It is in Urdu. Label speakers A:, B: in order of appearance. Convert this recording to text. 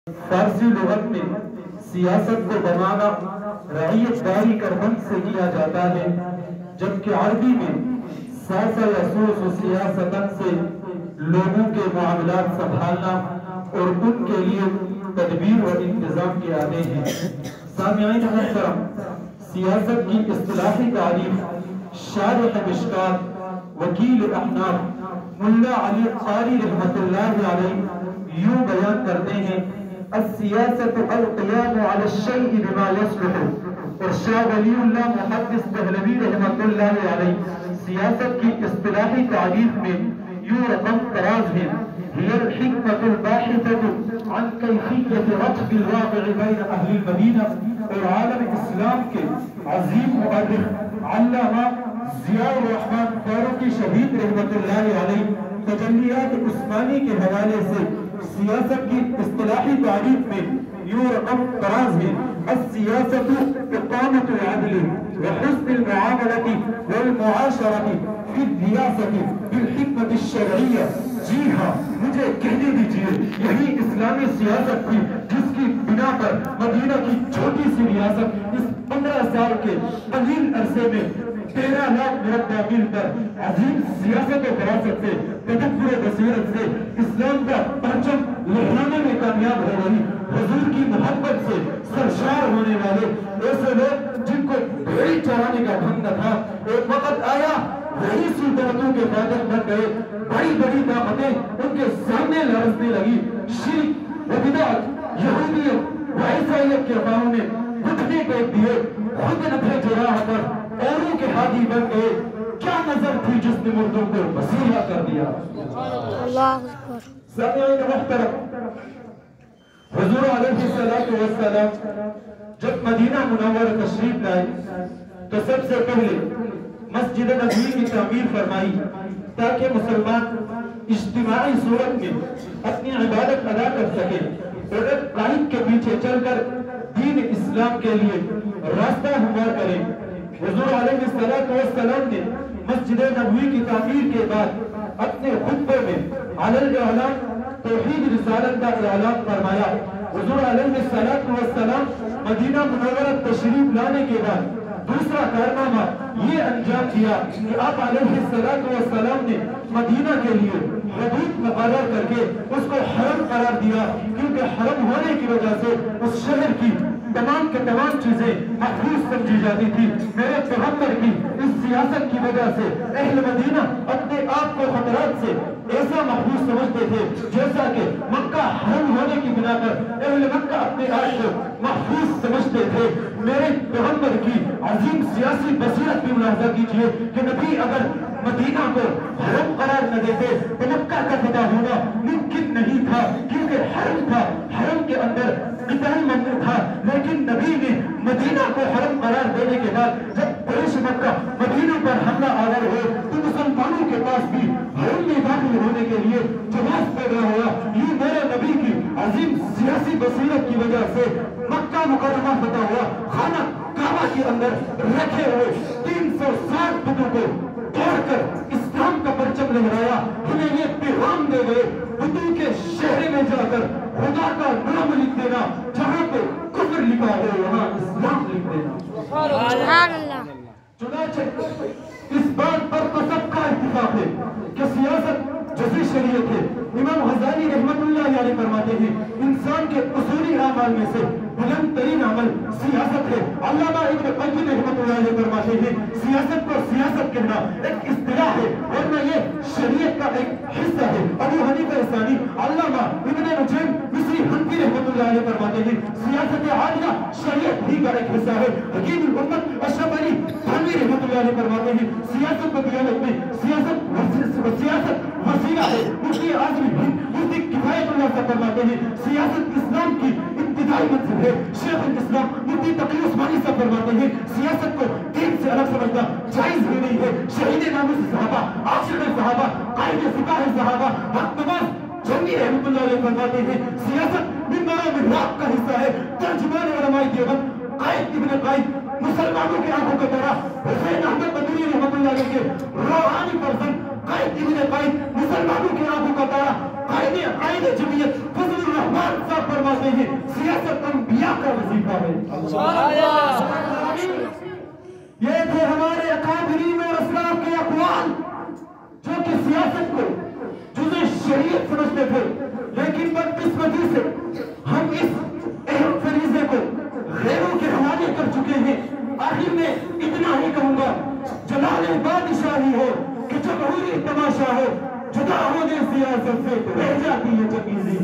A: فارسی لغت میں سیاست کو بنانا رعیت داری کربند سے کیا جاتا ہے، جبکہ عربی میں ساسا یسوس و سیاستن سے لوگوں کے معاملات سنبھالنا اور ان کے لیے تدبیر و انتظام کے آتے ہیں۔ سامعین محترم، سیاست کی اصطلاحی تعریف شارح مشکات وکیل احناف ملا علی قاری رحمۃ اللہ علیہ یوں بیان کرتے ہیں: السیاست القیام علی الشیء بما یصلح۔ اور شاہ ولی اللہ محدث دہلوی رحمۃ اللہ علیہ سیاست کی اصطلاحی تعریف میں یوں رقم فراز ہے: هي الحكمة الباحثة عن كيفية رتب الواقع بين أهل المدينة۔ اور عالم اسلام کے عظیم مؤرخ علامہ ضیاء الرحمن فاروقی شہید رحمۃ اللہ علیہ تجلیات عثمانی کے حوالے سے سیاست کی اصطلاحی تعریف میں یوں رقم فراز ہے: السیاست اقامة العدل وحسن المعاملة والمعاشرة في الریاست بالحکمت الشرعیہ۔ جی ہاں، مجھے کہنے دیجئے، یہی اسلامی سیاست تھی جس کی بنا پر مدینہ کی چھوٹی سی ریاست اس 15 سال کے قلیل عرصے میں 13 لاکھ مربع میل پر عظیم سیاست و فراست سے، تدبر و بصیرت سے اسلام کا پرچم لہرانے میں کامیاب ہو گئی۔ حضور کی محبت سے سرشار ہونے والے ایسے لوگ جن کو بھیڑی چرانے کا ڈھنگ نہ تھا، ایک وقت آیا وہی سلطنتوں کے فاتح بن گئے، بڑی بڑی طاقتیں ان کے سامنے لرزنے لگی، شرک و بدعت، یہودیت و عیسائیت کے افواہوں نے گھٹنے ٹیک دیے، خود نفع جراح پر اوروں کے ہادی بن گئے۔ کیا نظر تھی جس نے مردوں کو مسیحا کر دیا؟
B: اللہ اکبر۔
A: سامعین محترم، حضور علیہ السلام جب مدینہ منورہ تشریف لائے تو سب سے پہلے مسجد نبوی کی تعمیر فرمائی تاکہ مسلمان اجتماعی صورت میں اپنی عبادت ادا کر سکے اور ایک قائد کے پیچھے چل کر دین اسلام کے لیے راستہ ہموار کرے۔ حضور علیہ السلام نے مسجد نبوی کی تعمیر کے بعد اپنے خطبے میں علی الاعلان توحید رسالت کا اعلان فرمایا۔ حضور علیہ السلام مدینہ منورہ تشریف لانے کے بعد دوسرا کارنامہ یہ انجام دیا کہ آپ علیہ السلام نے مدینہ کے لیے حدود مقرر کر کے اس کو حرم قرار دیا، کیونکہ حرم ہونے کی وجہ سے اس شہر کی تمام کے تمام چیزیں محفوظ سمجھی جاتی تھی۔ میرے پیغمبر کی اس سیاست کی وجہ سے اہل مدینہ اپنے آپ کو خطرات سے ایسا محفوظ سمجھتے تھے جیسا کہ مکہ حرم ہونے کی بنا پر اہل مکہ اپنے آپ کو محفوظ سمجھتے تھے۔ میرے پیغمبر کی عظیم سیاسی بصیرت بھی ملاحظہ کیجئے کہ نبی اگر مدینہ کو حرم قرار نہ دیتے تو مکہ کا فتح ہونا ممکن نہیں تھا، کیونکہ حرم تھا، حرم کے اندر قتال ممنوع تھا۔ لیکن نبی نے مدینہ کو حرم قرار دینے کے بعد جب قریش مکہ مدینہ پر حملہ آور ہوئے تو مسلمانوں کے پاس بھی حرم میں داخل ہونے کے لیے جواز پیدا ہوا۔ یہ میرے نبی کی عظیم سیاسی بصیرت کی وجہ سے مکہ مکرمہ فتح ہوا۔ خانہ کعبہ کے اندر رکھے ہوئے 360 بتوں کو توڑ کر اسلام کا پرچم لہرایا۔ ہمیں یہ پیغام دے گئے بتوں کے شہر میں جا کر خدا کا نام لکھ دینا، جہاں پہ کفر لکھا ہو وہاں اسلام لکھ دینا۔
B: سبحان اللہ۔
A: چنانچہ اس بات پر تو سب کا اتفاق ہے کہ سیاست جزوی شریعت ہے۔ امام غزالی رحمت اللہ علیہ فرماتے ہیں انسان کے اصولی اعمال میں سے بلند ترین عمل سیاست ہے۔ علامہ ابن قیم رحمت اللہ علیہ فرماتے ہیں سیاست کو سیاست کہنا ایک اصطلاح ہے ورنہ یہ شریعت کا ایک حصہ ہے۔ ابو حنیفہ ثانی علامہ ابن نجیم مصری حنفی رحمت اللہ علیہ فرماتے ہیں سیاست عالیہ شریعت ہی کا ایک حصہ ہے۔ حکیم الامت اشرف علی تھانوی رحمت اللہ علیہ فرماتے ہیں سیاست و دیانت میں سیاست وسیلہ ہے۔ مفتی اعظم ہند مفتی کفایت اللہ سے فرماتے ہیں سیاست اسلام کی ابتدائی منصب ہے۔ شیخ الاسلام مفتی تقی عثمانی سے فرماتے ہیں سیاست کو دین سے الگ سمجھنا جائز ہی نہیں ہے۔ شہید ناموس صحابہ، عاشق صحابہ، قائد سپاہ صحابہ، حق نواز جنگی رحمت اللہ علیہ فرماتے ہیں سیاست منبر و محراب کا حصہ ہے۔ ترجمان علماء دیوبند قائد ابن قائد مسلمانوں کی آنکھوں کا تارا حسین احمد مدنی رحمت اللہ علیہ کے روحانی فرزند قائد ابن قائد مسلمانوں کی آنکھوں کا تارا قائد جمعیت فضل الرحمان صاحب فرماتے ہیں سیاست انبیاء کا وظیفہ ہے. یہ تھے ہمارے اکابرین اور اسلاف کے اقوال جو کہ سیاست کو جزء شریعت سمجھتے تھے، لیکن بدقسمتی سے ہم اس اہم فریضے کو غیروں کے حوالے کر چکے ہیں. آخر میں اتنا ہی کہوں گا، جلال بادشاہی ہو کہ جمہوری تماشا ہو، جدا ہونے سیاست سے رہ جاتی ہے چنگیزی.